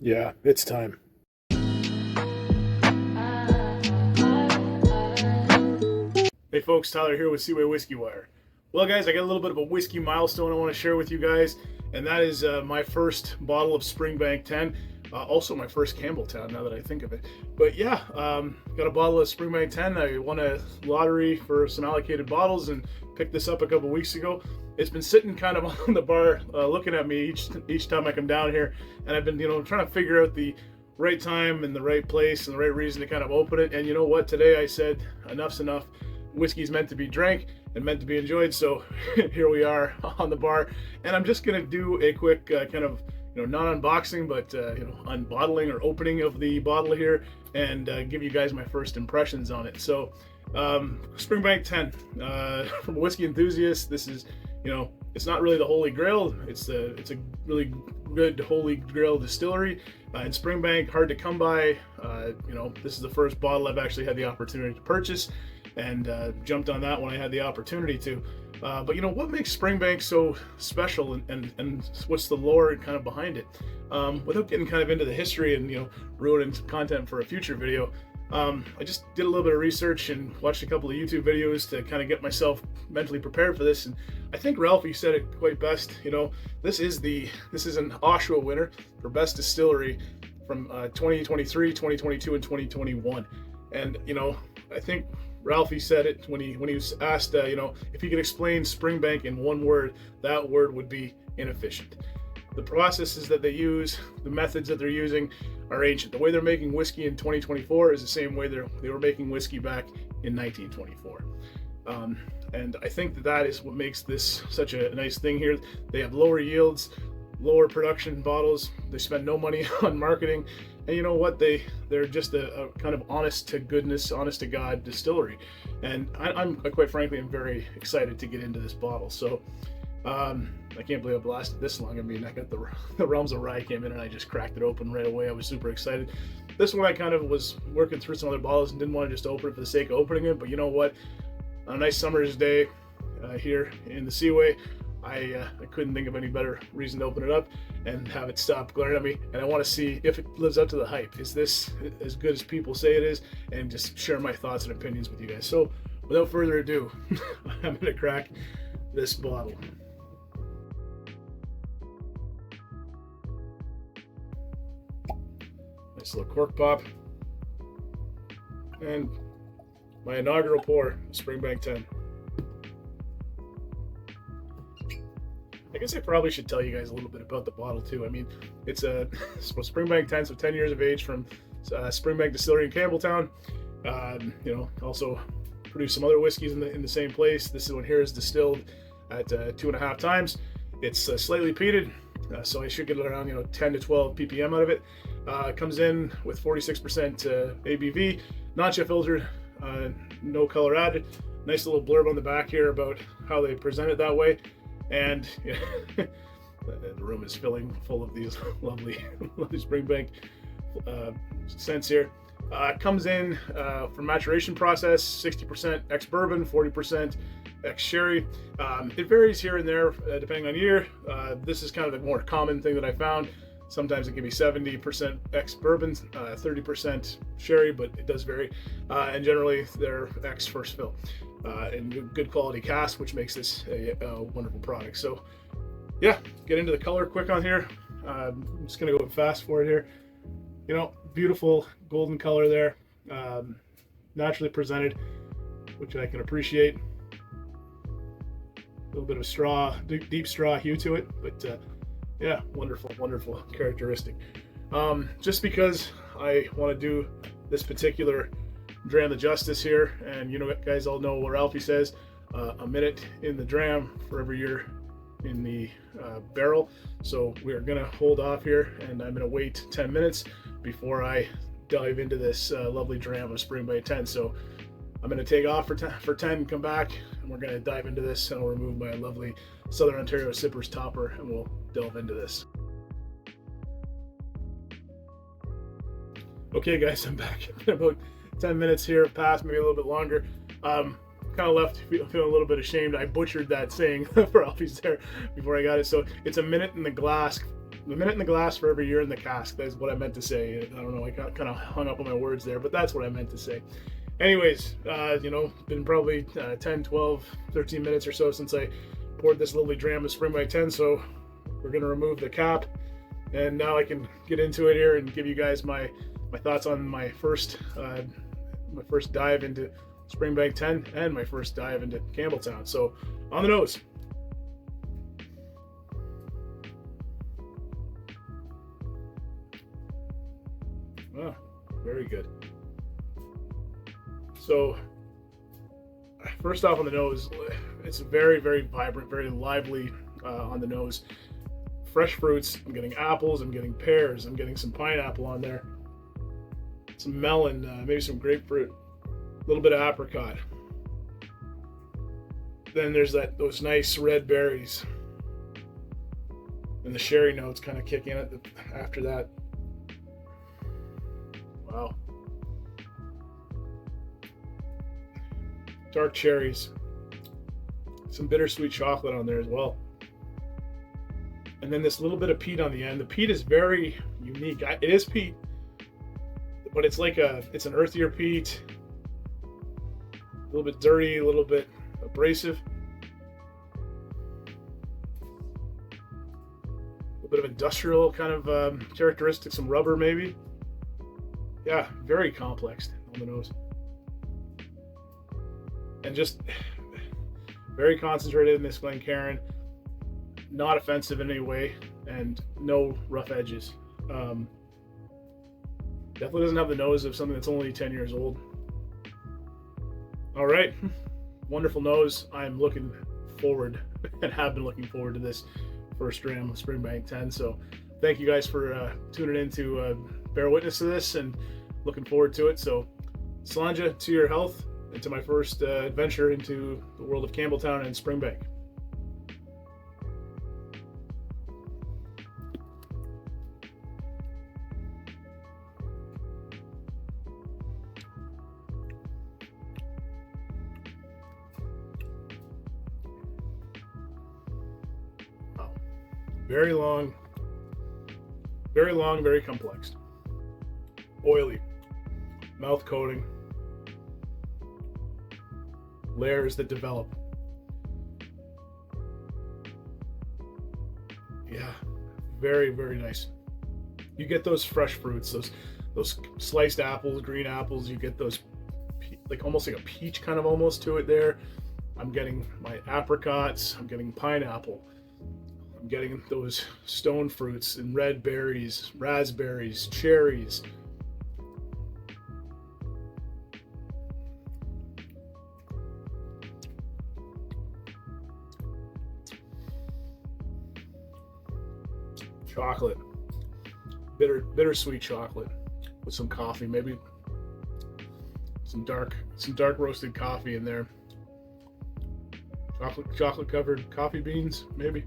Yeah, it's time. Hey folks, Tyler here with seawaywhiskywire. Well guys, I got a little bit of a whiskey milestone I want to share with you guys, and that is my first bottle of Springbank 10. Also my first Campbeltown, now that I think of it. But yeah, got a bottle of Springbank 10. I won a lottery for some allocated bottles and picked this up a couple weeks ago. It's been sitting kind of on the bar looking at me each time I come down here, and I've been trying to figure out the right time and the right place and the right reason to kind of open it. And you know what, today I said enough's enough. Whiskey's meant to be drank and meant to be enjoyed, so here we are on the bar, and I'm just gonna do a quick kind of not unboxing but unbottling or opening of the bottle here, and give you guys my first impressions on it. So Springbank 10 from Whiskey Enthusiast. This is it's not really the holy grail. It's a really good holy grail distillery in Springbank, hard to come by. This is the first bottle I've actually had the opportunity to purchase, and jumped on that when I had the opportunity to. But what makes Springbank so special, and what's the lore kind of behind it? Without getting kind of into the history and ruining some content for a future video, I just did a little bit of research and watched a couple of YouTube videos to kind of get myself mentally prepared for this. And I think Ralphie said it quite best. This is an Oshawa winner for best distillery from 2023, 2022, and 2021. And I think Ralphie said it when he was asked, if he could explain Springbank in one word, that word would be inefficient. The processes that they use, the methods that they're using are ancient. The way they're making whiskey in 2024 is the same way they were making whiskey back in 1924. And I think that is what makes this such a nice thing here. They have lower yields, lower production bottles. They spend no money on marketing. And you know what? They're just a kind of honest to goodness, honest to God distillery. And I'm quite frankly, I'm very excited to get into this bottle. So I can't believe I've lasted this long. I mean, I got the Realms of Rye came in and I just cracked it open right away. I was super excited. This one I kind of was working through some other bottles and didn't want to just open it for the sake of opening it. But you know what? On a nice summer's day here in the Seaway, I couldn't think of any better reason to open it up and have it stop glaring at me. And I want to see if it lives up to the hype. Is this as good as people say it is? And just share my thoughts and opinions with you guys. So without further ado, I'm going to crack this bottle. Nice little cork pop. And my inaugural pour, Springbank 10. I guess I probably should tell you guys a little bit about the bottle too. I mean, it's a Springbank 10, so 10 years of age from Springbank Distillery in Campbeltown. Also produced some other whiskeys in the same place. This one here is distilled at 2.5 times. It's slightly peated, so I should get around 10 to 12 ppm out of it. Comes in with 46% ABV, non-chip filtered, no color added. Nice little blurb on the back here about how they present it that way. And the room is full of these lovely Springbank scents here. Comes in from maturation process, 60% ex-bourbon, 40% ex-sherry. It varies here and there depending on year. This is kind of the more common thing that I found. Sometimes it can be 70% ex-bourbon, 30% sherry, but it does vary. And generally they're ex-first fill. And good quality cask, which makes this a wonderful product. So yeah, get into the color quick on here. I'm just gonna go fast for it here. Beautiful golden color there, naturally presented, which I can appreciate. A little bit of a straw, deep straw hue to it, but yeah, wonderful characteristic. Just because I want to do this particular dram the justice here, and guys all know what Ralphie says, a minute in the dram for every year in the barrel. So we're gonna hold off here, and I'm gonna wait 10 minutes before I dive into this lovely dram of Springbank 10. So I'm gonna take off for 10, come back, and we're gonna dive into this, and I'll remove my lovely Southern Ontario Sippers topper, and we'll delve into this. Okay guys, I'm back. About 10 minutes here past, maybe a little bit longer. Kind of left feeling a little bit ashamed. I butchered that saying for Alfie's there before I got it. So it's a minute in the glass a minute in the glass for every year in the cask. That's what I meant to say. I don't know, I got kind of hung up on my words there, but that's what I meant to say. Anyways, you know, been probably 10, 12, 13 minutes or so since I poured this lovely dram of Springbank 10, so we're going to remove the cap, and now I can get into it here and give you guys my thoughts on my first dive into Springbank 10 and my first dive into Campbeltown. So, on the nose. Oh, very good. So, first off on the nose, it's very, very vibrant, very lively on the nose. Fresh fruits. I'm getting apples, I'm getting pears, I'm getting some pineapple on there, some melon, maybe some grapefruit, a little bit of apricot. Then there's those nice red berries, and the sherry notes kind of kick in after that. Wow. Dark cherries, some bittersweet chocolate on there as well, and then this little bit of peat on the end. The peat is very unique. It is peat, but it's like it's an earthier peat, a little bit dirty, a little bit abrasive, a little bit of industrial kind of characteristic, some rubber maybe. Yeah, very complex on the nose. And just very concentrated in this Glencairn, not offensive in any way, and no rough edges. Definitely doesn't have the nose of something that's only 10 years old. All right, wonderful nose. I'm looking forward and have been looking forward to this first dram of Springbank 10. So thank you guys for tuning in to bear witness to this, and looking forward to it. So Slanja, to your health, and to my first adventure into the world of Campbeltown and Springbank. Wow. Very long, very complex. Oily, mouth coating, layers that develop. Yeah, very, very nice. You get those fresh fruits, those sliced apples, green apples. You get those like almost like a peach kind of almost to it there. I'm getting my apricots. I'm getting pineapple. I'm getting those stone fruits and red berries, raspberries, cherries. Chocolate, bittersweet chocolate with some coffee, maybe some dark roasted coffee in there. Chocolate covered coffee beans, maybe.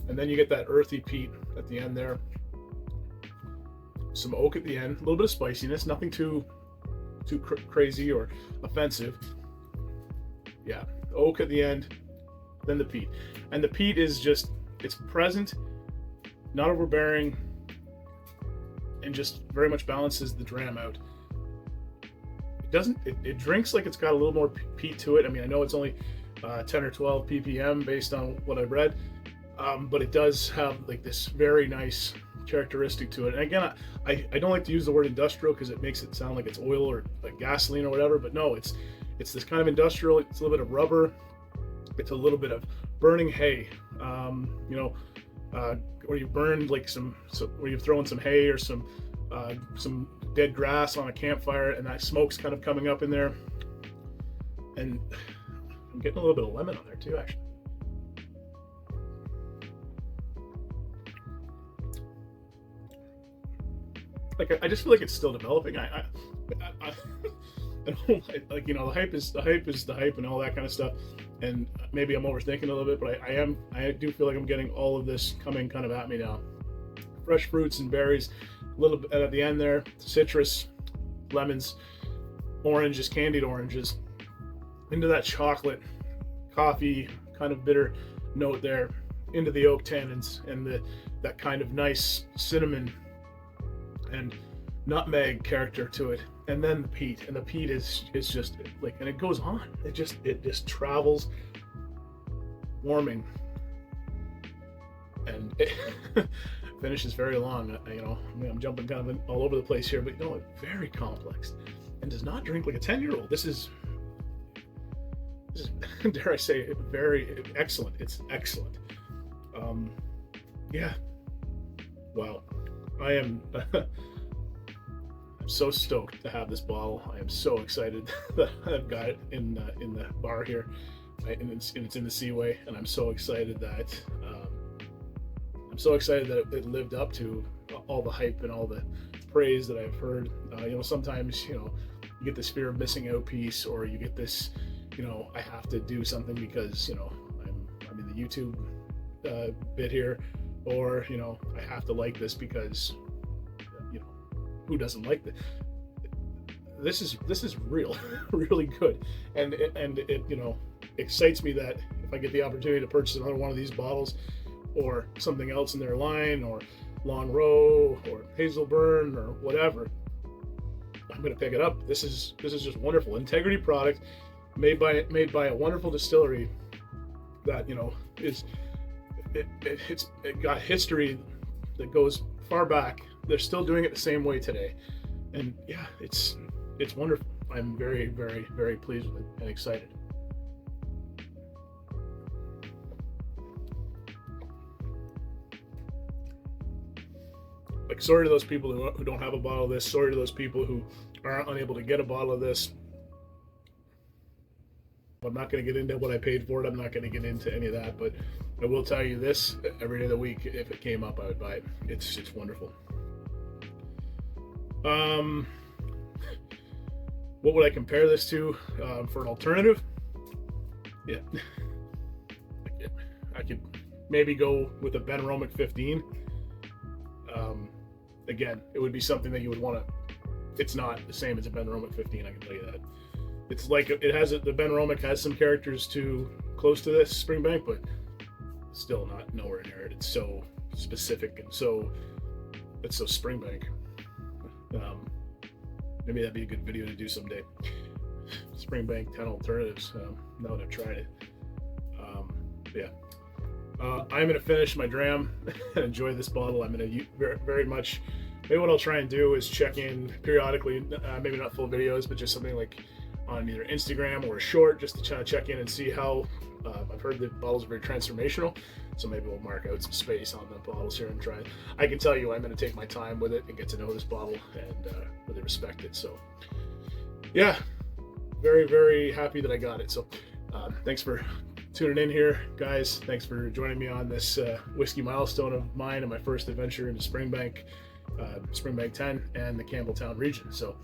And then you get that earthy peat at the end there. Some oak at the end, a little bit of spiciness, nothing too crazy or offensive. Yeah, oak at the end, then the peat, and the peat is just. It's present, not overbearing, and just very much balances the dram out. It drinks like it's got a little more peat to it. I mean, I know it's only 10 or 12 ppm based on what I've read, but it does have like this very nice characteristic to it. And again, I don't like to use the word industrial because it makes it sound like it's oil or like gasoline or whatever, but no, it's this kind of industrial. It's a little bit of rubber. It's a little bit of burning hay, where you burned like where you've thrown some hay or some dead grass on a campfire, and that smoke's kind of coming up in there. And I'm getting a little bit of lemon on there too, actually. Like I just feel like it's still developing. I like the hype is the hype and all that kind of stuff. And maybe I'm overthinking a little bit, but I do feel like I'm getting all of this coming kind of at me now. Fresh fruits and berries, a little bit at the end there, citrus, lemons, oranges, candied oranges, into that chocolate, coffee, kind of bitter note there. into the oak tannins and that kind of nice cinnamon and nutmeg character to it, and then the peat, and the peat is just like, and it goes on. It just travels, warming, and it finishes very long. You know, I mean, I'm jumping kind of all over the place here, but you know, it's very complex, and does not drink like a 10-year-old. This is dare I say, very excellent. It's excellent. Yeah. Wow. I am. I'm so stoked to have this bottle. I am so excited that I've got it in the bar here, and it's in the Seaway, and I'm so excited that it lived up to all the hype and all the praise that I've heard. You know, sometimes, you know, you get this fear of missing out piece, or you get this, you know, I have to do something because, you know, I'm in the YouTube bit here, or, you know, I have to like this because, you know, who doesn't like this? This is real, really good, and it you know, excites me that if I get the opportunity to purchase another one of these bottles, or something else in their line, or Long Row, or Hazelburn, or whatever, I'm going to pick it up. This is just wonderful. Integrity product, made by a wonderful distillery that, you know, it's got history that goes far back. They're still doing it the same way today, and yeah, it's wonderful. I'm very, very, very pleased with it and excited. Like, sorry to those people who don't have a bottle of this. Sorry to those people who are unable to get a bottle of this. I'm not going to get into what I paid for it. I'm not going to get into any of that, but I will tell you this: every day of the week, if it came up, I would buy it. It's wonderful. What would I compare this to for an alternative? Yeah, I could maybe go with a Ben Romick 15. Again, it would be something that you would want to. It's not the same as a Ben Romick 15. I can tell you that. It's like the Ben Romick has some characters too close to this Springbank, but still nowhere near it. It's so specific and so Springbank. Maybe that'd be a good video to do someday. Springbank 10 alternatives. Now that I've tried it. Yeah. I'm going to finish my dram and enjoy this bottle. I'm going to very much, maybe what I'll try and do is check in periodically, maybe not full videos, but just something like on either Instagram or a short, just to check in and see how, I've heard that bottles are very transformational, so maybe we'll mark out some space on the bottles here and try it. I can tell you I'm going to take my time with it and get to know this bottle and really respect it. So yeah, very, very happy that I got it. So thanks for tuning in here, guys. Thanks for joining me on this whiskey milestone of mine and my first adventure into Springbank 10 and the Campbeltown region. So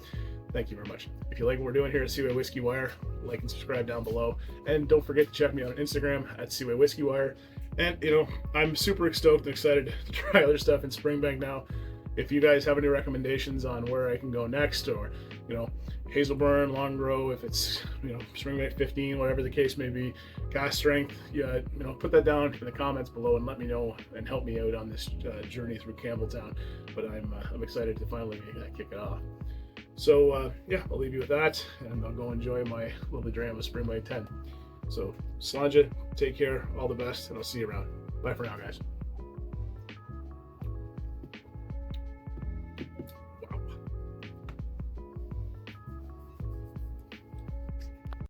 thank you very much. If you like what we're doing here at seawaywhiskywire, like and subscribe down below, and don't forget to check me out on Instagram at seawaywhiskywire. And you know, I'm super stoked and excited to try other stuff in Springbank now. If you guys have any recommendations on where I can go next, or you know, Hazelburn, Long Row, if it's, you know, Springbank 15, whatever the case may be, gas strength, yeah, you know, put that down in the comments below and let me know and help me out on this journey through Campbeltown. But I'm excited to finally kick it off. So yeah, I'll leave you with that, and I'll go enjoy my lovely dram of Springbank 10. So Slanja, take care, all the best, and I'll see you around. Bye for now, guys.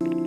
Wow.